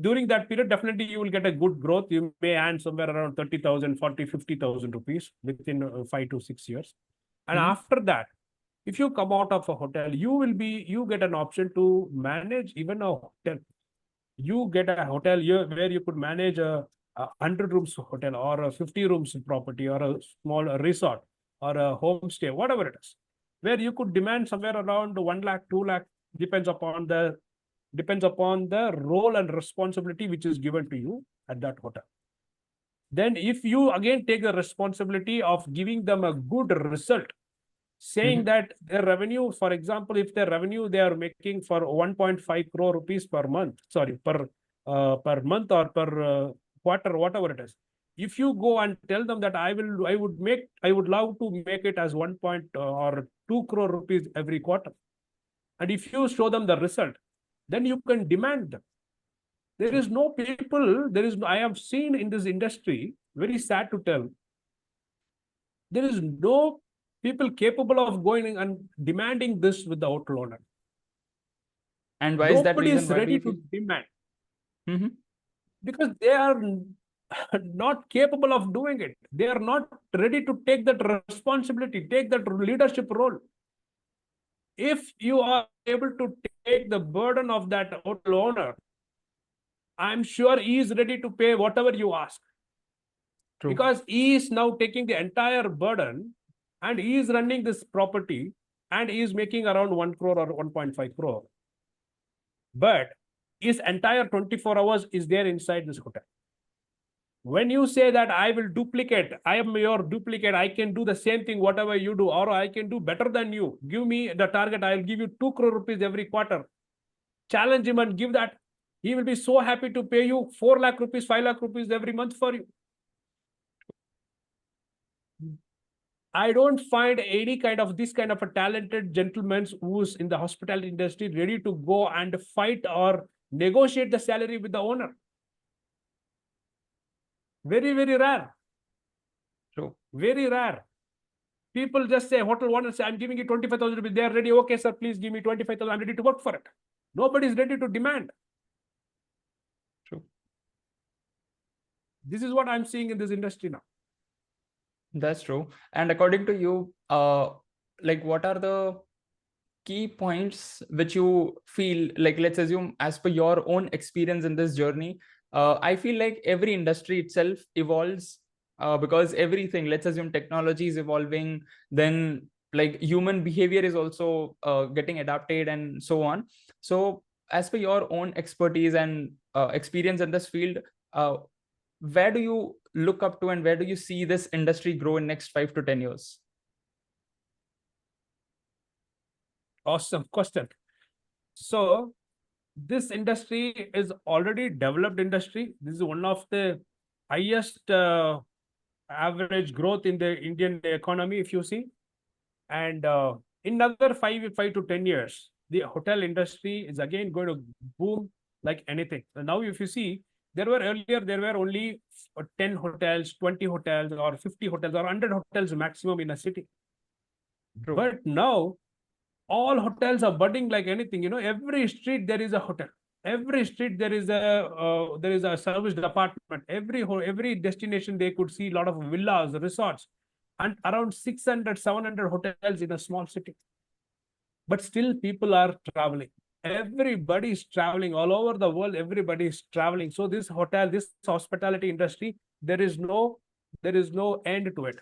during that period, definitely you will get a good growth. You may earn somewhere around 30,000, 40, 50,000 rupees within 5 to 6 years. And after that, if you come out of a hotel, you get an option to manage even a hotel. You get a hotel where you could manage a 100 rooms hotel, or a 50 rooms property, or a small resort, or a homestay, whatever it is, where you could demand somewhere around 1 lakh, 2 lakh, depends upon the role and responsibility which is given to you at that hotel. Then if you again take the responsibility of giving them a good result, saying that their revenue, for example, if their revenue they are making for 1.5 crore rupees per month, per month or per quarter, whatever it is. If you go and tell them that I would love to make it as 1 or 2 crore rupees every quarter. And if you show them the result, then you can demand them. There is no people, I have seen in this industry, very sad to tell, there is no people capable of going and demanding this with the hotel owner. And why is that Nobody reason? is Why ready do to you demand. Because they are not capable of doing it. They are not ready to take that responsibility, take that leadership role. If you are able to take the burden of that hotel owner, I'm sure he is ready to pay whatever you ask. True. Because he is now taking the entire burden, and he is running this property, and he is making around 1 crore or 1.5 crore. But his entire 24 hours is there inside this hotel. When you say that I will duplicate, I am your duplicate, I can do the same thing, whatever you do, or I can do better than you, give me the target, I'll give you 2 crore rupees every quarter. Challenge him and give that. He will be so happy to pay you 4 lakh rupees, 5 lakh rupees every month for you. I don't find any kind of this kind of a talented gentleman who's in the hospitality industry ready to go and fight or negotiate the salary with the owner. Very, very rare. True. Very rare. People just say, hotel owner say, I'm giving you 25,000 rupees. They are ready. Okay, sir, please give me 25,000. I'm ready to work for it. Nobody is ready to demand. True. This is what I'm seeing in this industry now. That's true. And according to you, like what are the key points which you feel like, let's assume as per your own experience in this journey, I feel like every industry itself evolves because everything, let's assume technology is evolving, then like human behavior is also getting adapted and so on. So as per your own expertise and experience in this field, uh, where do you look up to and where do you see this industry grow in next 5 to 10 years? Awesome question. So this industry is already developed industry. This is one of the highest average growth in the Indian economy, if you see. And in another 5 to 10 years, the hotel industry is again going to boom like anything. So now, if you see, there were only 10 hotels, 20 hotels, or 50 hotels, or 100 hotels maximum in a city. True. But now all hotels are budding like anything. Every street there is a hotel. Every street there is a service department. Every destination they could see a lot of villas, resorts, and around 600, 700 hotels in a small city. But still people are traveling. Everybody is traveling all over the world. Everybody is traveling. So this hospitality industry, there is no end to it.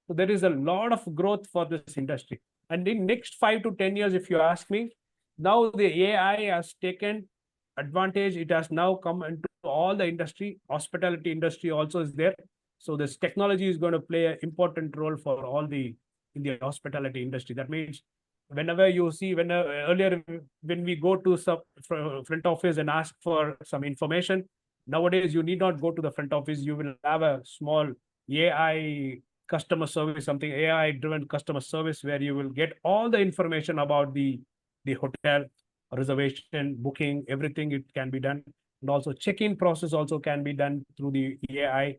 So there is a lot of growth for this industry. And in next 5 to 10 years, if you ask me, now the AI has taken advantage. It has now come into all the industry. Hospitality industry also is there. So this technology is going to play an important role for all in the hospitality industry. That means whenever you see, earlier when we go to some front office and ask for some information, nowadays you need not go to the front office. You will have a small AI customer service, something AI driven customer service, where you will get all the information about the hotel reservation, booking, everything. It can be done. And also check-in process also can be done through the AI.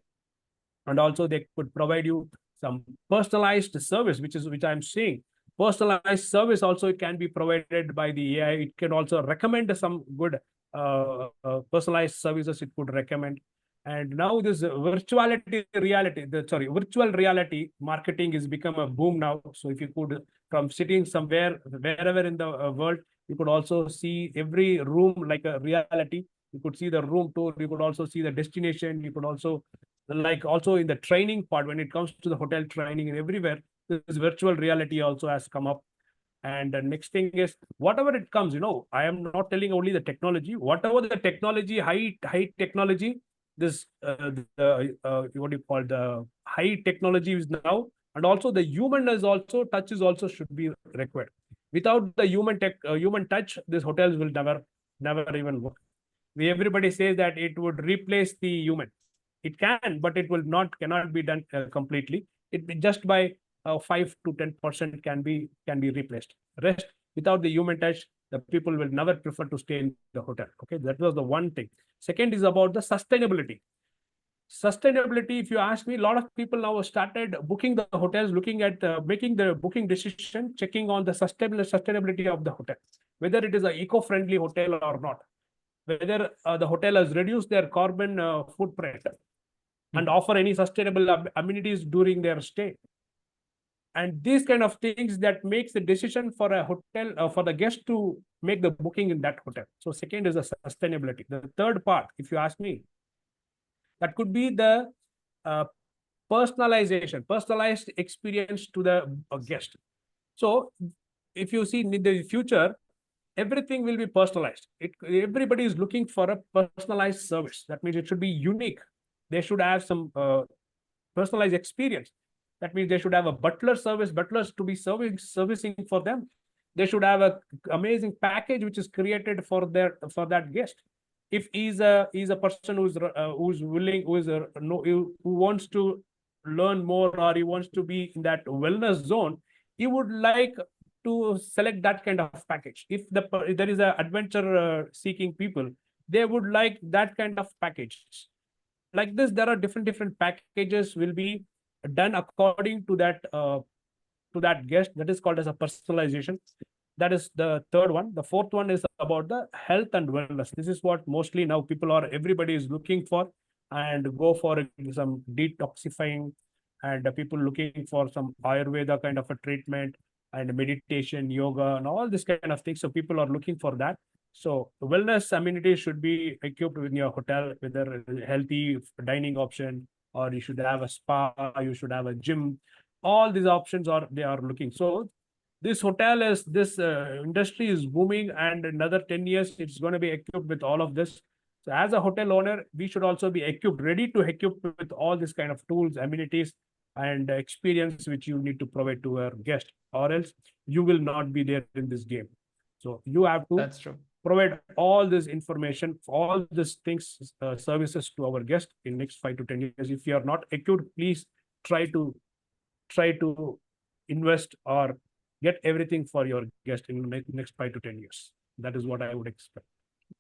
And also they could provide you some personalized service, which I'm seeing. Personalized service also can be provided by the AI. It can also recommend some good personalized services. It could recommend. And now this virtual reality marketing has become a boom now. So if you could, from sitting somewhere, wherever in the world, you could also see every room like a reality. You could see the room tour. You could also see the destination. You could also in the training part, when it comes to the hotel training and everywhere, this virtual reality also has come up. And the next thing is, whatever it comes, I am not telling only the technology. Whatever the technology, high technology, this what do you call, the high technology is now, and also the human is also touch is also should be required. Without the human touch, these hotels will never even work. Everybody says that it would replace the human. It can, but it will not cannot be done completely. It just by 5 to 10% can be replaced. Rest, without the human touch, the people will never prefer to stay in the hotel. Okay, that was the one thing. Second is about the sustainability. Sustainability, if you ask me, a lot of people now started booking the hotels, looking at making the booking decision, checking on the sustainability of the hotel, whether it is an eco-friendly hotel or not, whether the hotel has reduced their carbon footprint and offer any sustainable amenities during their stay. And these kind of things that makes the decision for a hotel, for the guest to make the booking in that hotel. So second is the sustainability. The third part, if you ask me, that could be the uh, personalized experience to the guest. So if you see in the future, everything will be personalized. Everybody is looking for a personalized service. That means it should be unique. They should have some personalized experience. That means they should have a butlers to be servicing for them. They should have a amazing package which is created for that guest. If he's a person who's willing, who wants to learn more, or he wants to be in that wellness zone, he would like to select that kind of package. If there is a adventure seeking people, they would like that kind of package. Like this, there are different packages will be done according to that guest. That is called as a personalization. That is the third one. The fourth one is about the health and wellness. This is what mostly now everybody is looking for, and go for some detoxifying, and people looking for some Ayurveda kind of a treatment, and meditation, yoga, and all this kind of things. So people are looking for that. So wellness amenities should be equipped in your hotel, whether a healthy dining option, or you should have a spa, you should have a gym. All these options are they are looking. So this industry is booming, and another 10 years it's going to be equipped with all of this. So as a hotel owner, we should also be equipped, ready to equip with all this kind of tools, amenities, and experience which you need to provide to our guest, or else you will not be there in this game. So you have to That's true. provide all this information, all these things, services to our guest in next 5 to 10 years. If you are not equipped, please try to invest or get everything for your guest in the next 5 to 10 years. That is what I would expect.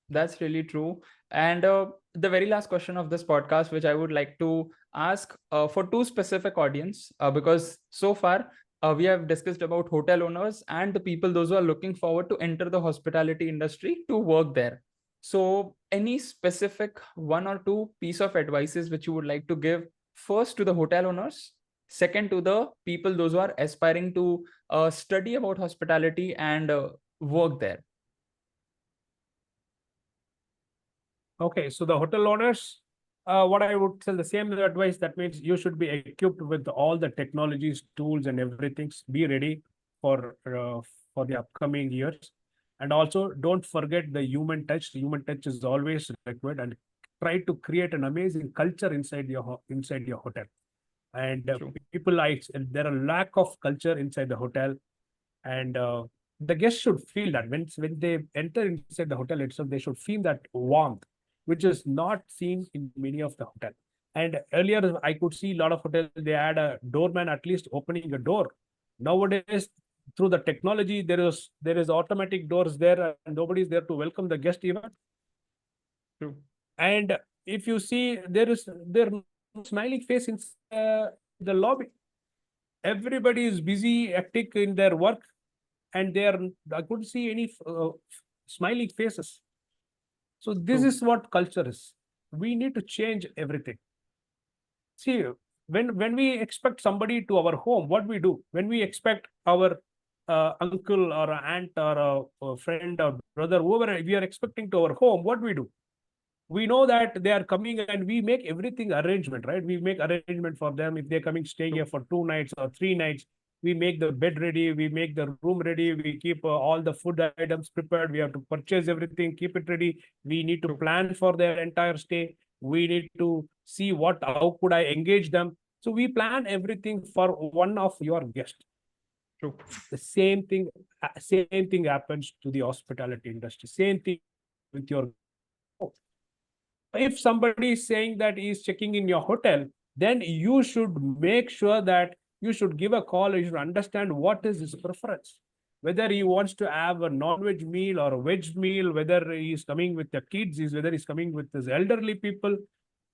That's really true. And the very last question of this podcast, which I would like to ask for two specific audience, because so far we have discussed about hotel owners and the people, those who are looking forward to enter the hospitality industry to work there. So any specific one or two piece of advices which you would like to give, first to the hotel owners, second to the people, those who are aspiring to study about hospitality and work there? Okay, so the hotel owners, what I would tell the same advice. That means you should be equipped with all the technologies, tools, and everything. Be ready for the upcoming years, and also don't forget the human touch. The human touch is always required, and try to create an amazing culture inside your hotel. And True. there are lack of culture inside the hotel, and the guests should feel that when they enter inside the hotel itself, they should feel that warmth, which is not seen in many of the hotel. And earlier, I could see a lot of hotels, they had a doorman at least opening a door. Nowadays, through the technology, there is automatic doors there, and nobody is there to welcome the guest even. True. And if you see, there smiling face in the lobby. Everybody is busy, hectic in their work, and I couldn't see any smiling faces. So this True. is what culture is. We need to change everything. See, when we expect somebody to our home, what we do? When we expect our uncle or aunt or a friend or brother, whoever we are expecting to our home, what we do? We know that they are coming, and we make everything arrangement, right? We make arrangement for them. If they're coming, staying here for 2 nights or 3 nights, we make the bed ready, we make the room ready, we keep all the food items prepared, we have to purchase everything, keep it ready. We need to plan for their entire stay. We need to see how could I engage them. So we plan everything for one of your guests. True. The same thing happens to the hospitality industry. Same thing with your. If somebody is saying that he is checking in your hotel, then you should make sure that you should give a call. You should understand what is his preference, whether he wants to have a non-veg meal or a veg meal, whether he is coming with the kids, whether he's coming with his elderly people.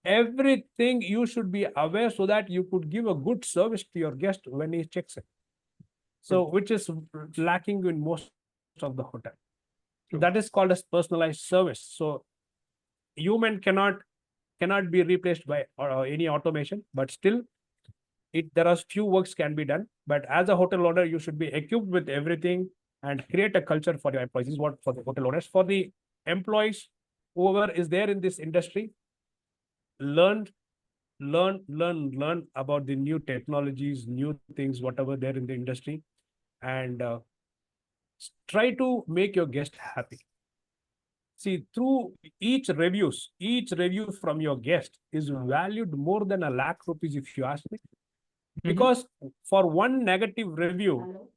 Everything you should be aware, so that you could give a good service to your guest when he checks in. So, which is lacking in most of the hotel. That is called as personalized service. So human cannot be replaced by any automation, but still there are few works can be done. But as a hotel owner, you should be equipped with everything and create a culture for your employees. This is what for the hotel owners. For the employees, whoever is there in this industry, learn about the new technologies, new things, whatever there in the industry, and try to make your guest happy. See, through each review from your guest is valued more than ₹1,00,000, if you ask me. Because for one negative review,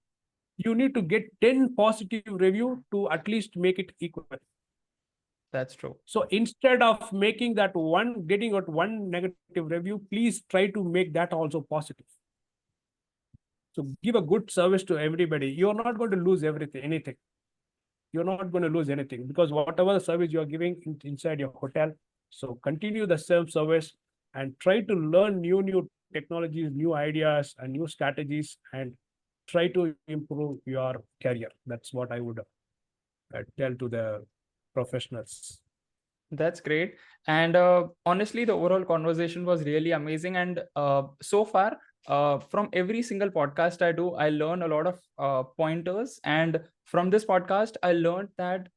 you need to get 10 positive review to at least make it equal. That's true. So instead of getting one negative review, please try to make that also positive. So give a good service to everybody. You're not going to lose anything. You're not going to lose anything, because whatever the service you're giving inside your hotel, so continue the same service and try to learn new technologies, new ideas, and new strategies, and try to improve your career. That's what I would tell to the professionals. That's great. And honestly, the overall conversation was really amazing. And so far, from every single podcast I do, I learn a lot of pointers. And from this podcast, I learned that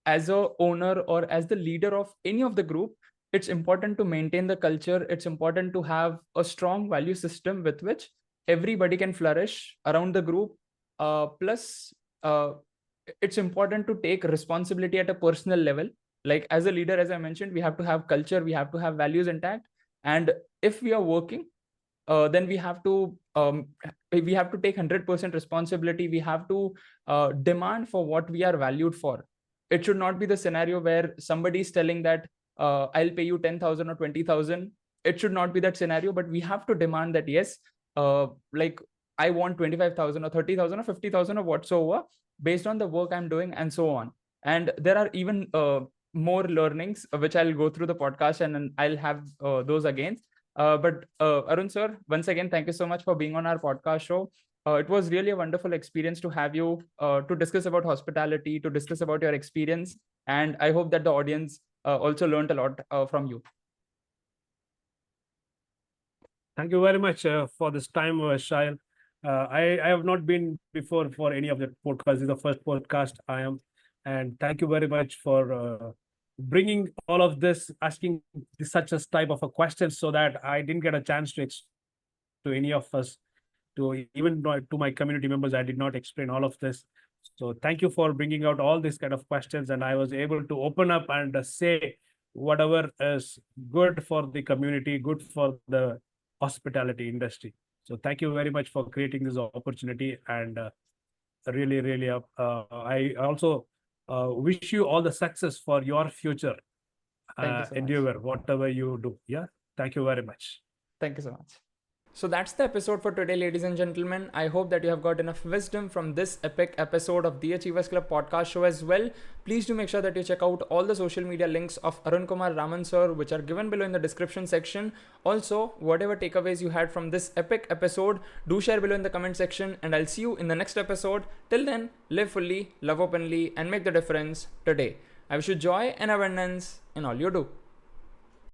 as a owner or as the leader of any of the group, it's important to maintain the culture. It's important to have a strong value system with which everybody can flourish around the group. Plus, it's important to take responsibility at a personal level. Like as a leader, as I mentioned, we have to have culture, we have to have values intact. And if we are working, then we have to take 100% responsibility. We have to demand for what we are valued for. It should not be the scenario where somebody is telling that I'll pay you 10,000 or 20,000. It should not be that scenario, but we have to demand that, yes, like I want 25,000 or 30,000 or 50,000 or whatsoever based on the work I'm doing and so on. And there are even more learnings which I'll go through the podcast, and I'll have those again. But Arun sir, once again, thank you so much for being on our podcast show. It was really a wonderful experience to have you to discuss about hospitality, to discuss about your experience. And I hope that the audience also learned a lot from you. Thank you very much for this time, Sahil. I have not been before for any of the podcasts. This is the first podcast I am. And thank you very much for bringing all of this, asking such a type of a question so that I didn't get a chance to any of us, to even to my community members. I did not explain all of this. So thank you for bringing out all these kind of questions, and I was able to open up and say whatever is good for the community, good for the hospitality industry. So thank you very much for creating this opportunity, and really, I also wish you all the success for your future Thank you so endeavor, much. whatever you do. Yeah, thank you very much. Thank you so much. So that's the episode for today, ladies and gentlemen. I hope that you have got enough wisdom from this epic episode of the Achievers Club podcast show as well. Please do make sure that you check out all the social media links of Arunkumar Raman sir, which are given below in the description section. Also, whatever takeaways you had from this epic episode, do share below in the comment section, and I'll see you in the next episode. Till then, live fully, love openly, and make the difference today. I wish you joy and abundance in all you do.